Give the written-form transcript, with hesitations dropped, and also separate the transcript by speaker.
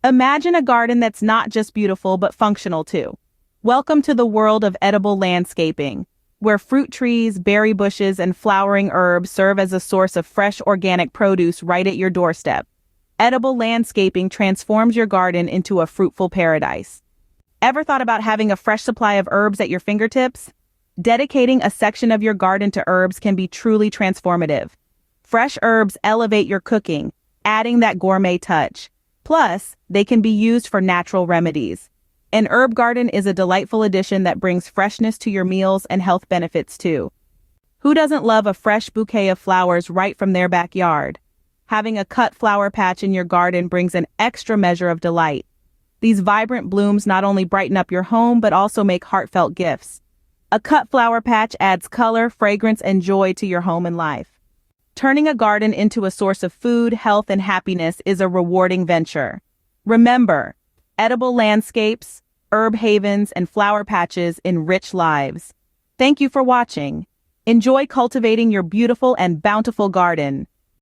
Speaker 1: Imagine a garden that's not just beautiful but functional too. Welcome to the world of edible landscaping, where fruit trees, berry bushes, and flowering herbs serve as a source of fresh organic produce right at your doorstep. Edible landscaping transforms your garden into a fruitful paradise. Ever thought about having a fresh supply of herbs at your fingertips? Dedicating a section of your garden to herbs can be truly transformative. Fresh herbs elevate your cooking, adding that gourmet touch. Plus, they can be used for natural remedies. An herb garden is a delightful addition that brings freshness to your meals and health benefits too. Who doesn't love a fresh bouquet of flowers right from their backyard? Having a cut flower patch in your garden brings an extra measure of delight. These vibrant blooms not only brighten up your home but also make heartfelt gifts. A cut flower patch adds color, fragrance, and joy to your home and life. Turning a garden into a source of food, health, and happiness is a rewarding venture. Remember, edible landscapes, herb havens, and flower patches enrich lives. Thank you for watching. Enjoy cultivating your beautiful and bountiful garden.